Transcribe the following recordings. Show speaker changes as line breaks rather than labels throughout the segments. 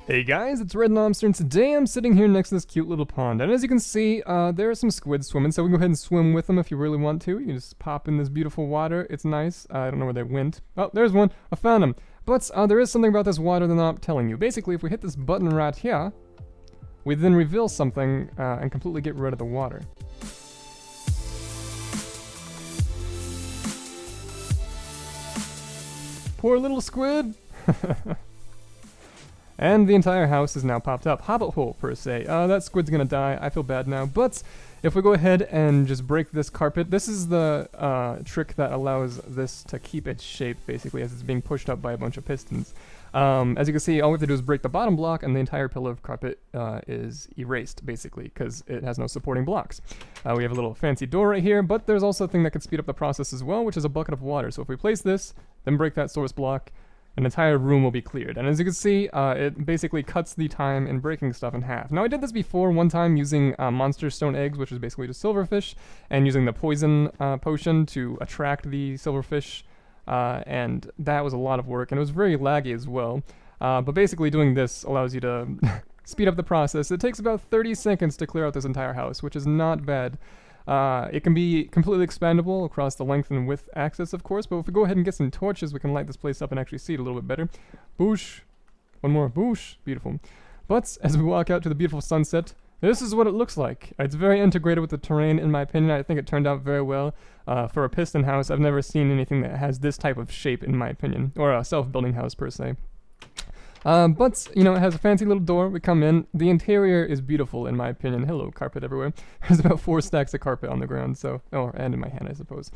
Hey guys, it's ᴗᵉᵒ, and today I'm sitting here next to this cute little pond, and as you can see, there are some squids swimming, so we can go ahead and swim with them if you really want to. You just pop in this beautiful water, it's nice. I don't know where they went. Oh, there's one, I found him. But there is something about this water that I'm not telling you. Basically, if we hit this button right here, we then reveal something and completely get rid of the water. Poor little squid! And the entire house is now popped up. ᴜᵒᶰᵒ, that squid's gonna die. I feel bad now. But if we go ahead and just break this carpet, this is the trick that allows this to keep its shape, basically, as it's being pushed up by a bunch of pistons. As you can see, all we have to do is break the bottom block, and the entire pillar of carpet is erased, basically, because it has no supporting blocks. We have a little fancy door right here, but there's also a thing that could speed up the process as well, which is a bucket of water. So if we place this, then break that source block, an entire room will be cleared. And as you can see, it basically cuts the time in breaking stuff in half. Now, I did this before one time using monster stone eggs, which is basically just silverfish, and using the poison potion to attract the silverfish, and that was a lot of work, and it was very laggy as well. But basically doing this allows you to speed up the process. It takes about 30 seconds to clear out this entire house, which is not bad. It can be completely expandable across the length and width axis, of course, but if we go ahead and get some torches, we can light this place up and actually see it a little bit better. Boosh. One more. Boosh. Beautiful. But as we walk out to the beautiful sunset, this is what it looks like. It's very integrated with the terrain, in my opinion. I think it turned out very well. For a piston house, I've never seen anything that has this type of shape, in my opinion, or a self-building house, per se. But, you know, it has a fancy little door. We come in. The interior is beautiful, in my opinion. Hello, carpet everywhere. There's about 4 stacks of carpet on the ground, so... Oh, and in my hand, I suppose.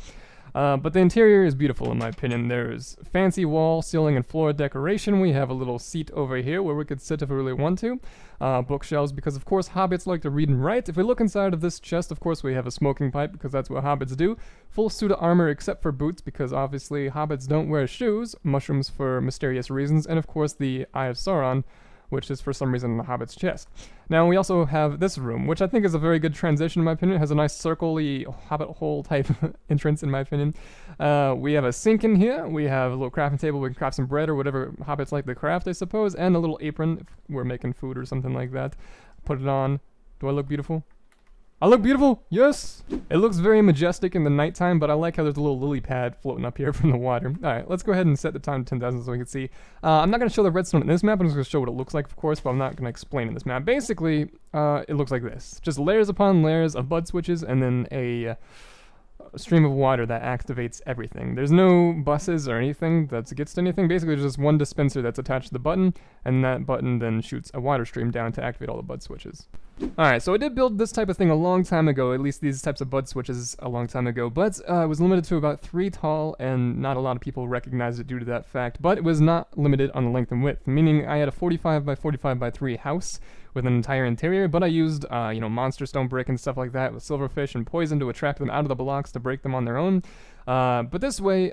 But the interior is beautiful, in my opinion. There's fancy wall, ceiling, and floor decoration. We have a little seat over here where we could sit if we really want to. Bookshelves, because, of course, hobbits like to read and write. If we look inside of this chest, of course, we have a smoking pipe, because that's what hobbits do. Full suit of armor except for boots, because, obviously, hobbits don't wear shoes. Mushrooms for mysterious reasons. And, of course, the Eye of Sauron, which is for some reason in the Hobbit's chest. Now we also have this room, which I think is a very good transition in my opinion. It has a nice circle-y Hobbit hole type entrance in my opinion. We have a sink in here. We have a little crafting table. We can craft some bread or whatever Hobbits like to craft, I suppose, and a little apron if we're making food or something like that. Put it on. Do I look beautiful? I look beautiful? Yes! It looks very majestic in the nighttime, but I like how there's a little lily pad floating up here from the water. Alright, let's go ahead and set the time to 10,000 so we can see. I'm not going to show the redstone in this map, I'm just going to show what it looks like, of course, but I'm not going to explain in this map. Basically, it looks like this. Just layers upon layers of bud switches, and then a stream of water that activates everything. There's no buses or anything that gets to anything. Basically, there's just one dispenser that's attached to the button, and that button then shoots a water stream down to activate all the bud switches. Alright, so I did build this type of thing a long time ago, at least these types of bud switches a long time ago, but it was limited to about 3 tall, and not a lot of people recognized it due to that fact, but it was not limited on the length and width, meaning I had a 45 by 45 by 3 house with an entire interior, but I used, monster stone brick and stuff like that with silverfish and poison to attract them out of the blocks to break them on their own. But this way,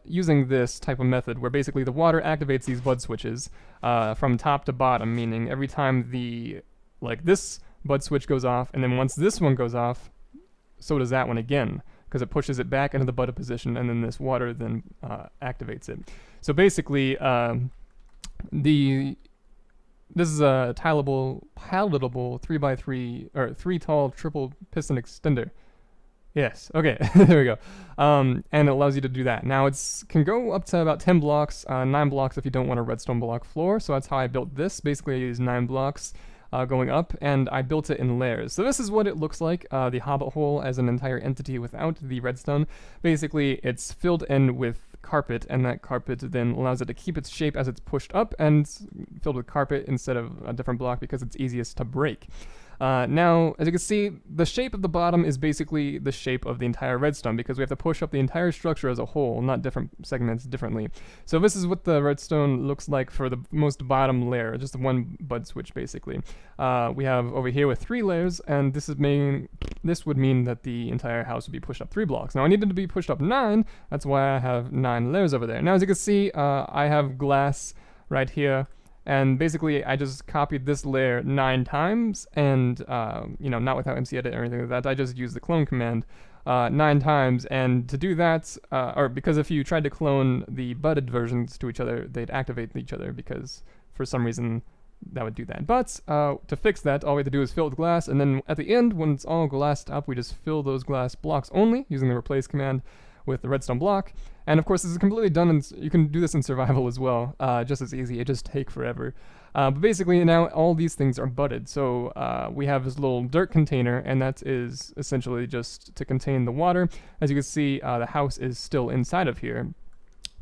using this type of method, where basically the water activates these bud switches from top to bottom, meaning every time this bud switch goes off, and then once this one goes off, so does that one again, because it pushes it back into the budded position, and then this water then activates it. So basically, this is a palatable 3x3 or 3 tall triple piston extender. Yes, okay, there we go. And it allows you to do that. Now it can go up to about 10 blocks, 9 blocks if you don't want a redstone block floor. So that's how I built this. Basically I used 9 blocks going up, and I built it in layers. So this is what it looks like, the Hobbit hole as an entire entity without the redstone. Basically it's filled in with carpet, and that carpet then allows it to keep its shape as it's pushed up and filled with carpet instead of a different block because it's easiest to break. Now, as you can see, the shape of the bottom is basically the shape of the entire redstone because we have to push up the entire structure as a whole, not different segments differently. So this is what the redstone looks like for the most bottom layer, just one bud switch basically. We have over here with 3 layers, and this would mean that the entire house would be pushed up 3 blocks. Now I needed to be pushed up 9, that's why I have 9 layers over there. Now as you can see, I have glass right here. And basically, I just copied this layer 9 times, and, not without MC Edit or anything like that. I just used the clone command 9 times, and to do that, because if you tried to clone the budded versions to each other, they'd activate each other, because for some reason that would do that. But to fix that, all we have to do is fill it with glass, and then at the end, when it's all glassed up, we just fill those glass blocks only using the replace command with the redstone block. And of course, this is completely done, and you can do this in survival as well, just as easy. It just takes forever. But basically, now all these things are budded. So we have this little dirt container, and that is essentially just to contain the water. As you can see, the house is still inside of here,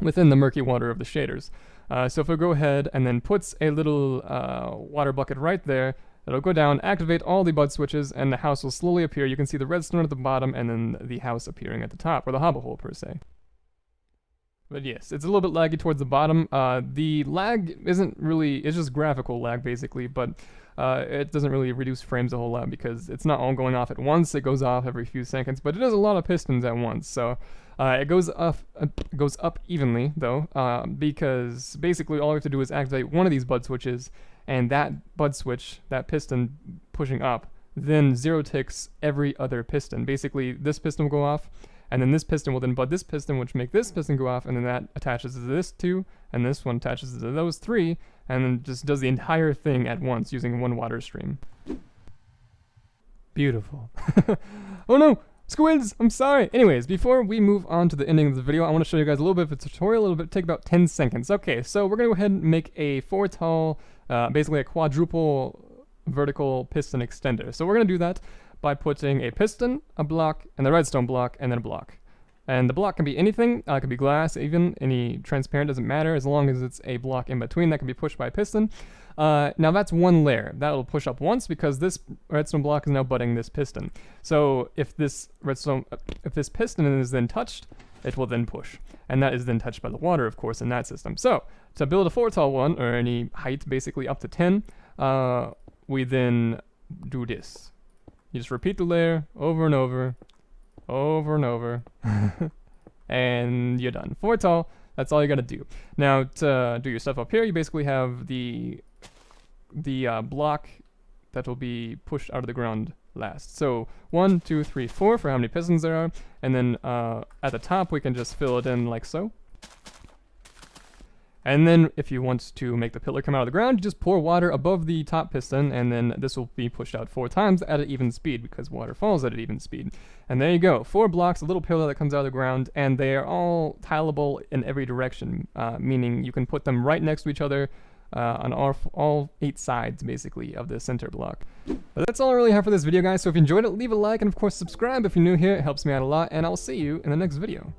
within the murky water of the shaders. So if we go ahead and then puts a little water bucket right there, it'll go down, activate all the bud switches, and the house will slowly appear. You can see the redstone at the bottom, and then the house appearing at the top, or the hobbit hole per se. But yes, it's a little bit laggy towards the bottom. The lag isn't really, it's just graphical lag basically, but it doesn't really reduce frames a whole lot because it's not all going off at once. It goes off every few seconds, but it is a lot of pistons at once. So it goes up evenly though, because basically all we have to do is activate one of these bud switches, and that bud switch, that piston pushing up, then zero ticks every other piston. Basically, this piston will go off, and then this piston will then bud this piston, which make this piston go off, and then that attaches to this two, and this one attaches to those three, and then just does the entire thing at once using one water stream. Beautiful. Oh no! Squids! I'm sorry! Anyways, before we move on to the ending of the video, I want to show you guys a little bit of a tutorial. Take about 10 seconds. Okay, so we're going to go ahead and make a 4 tall, basically a quadruple vertical piston extender. So we're going to do that by putting a piston, a block, and the redstone block, and then a block. And the block can be anything. It can be glass, even. Any transparent, doesn't matter, as long as it's a block in between that can be pushed by a piston. Now that's one layer. That'll push up once because this redstone block is now butting this piston. So if this piston is then touched, it will then push. And that is then touched by the water, of course, in that system. So to build a 4 tall one, or any height basically up to 10, we then do this. You just repeat the layer over and over, over and over, and you're done. 4 tall, that's all you gotta do. Now, to do your stuff up here, you basically have the block that will be pushed out of the ground last. So 1, 2, 3, 4 for how many pistons there are, and then at the top we can just fill it in like so. And then if you want to make the pillar come out of the ground, you just pour water above the top piston, and then this will be pushed out 4 times at an even speed because water falls at an even speed. And there you go, 4 blocks, a little pillar that comes out of the ground, and they are all tileable in every direction, meaning you can put them right next to each other on all 8 sides, basically, of the center block. But that's all I really have for this video, guys, so if you enjoyed it, leave a like, and of course subscribe if you're new here. It helps me out a lot, and I'll see you in the next video.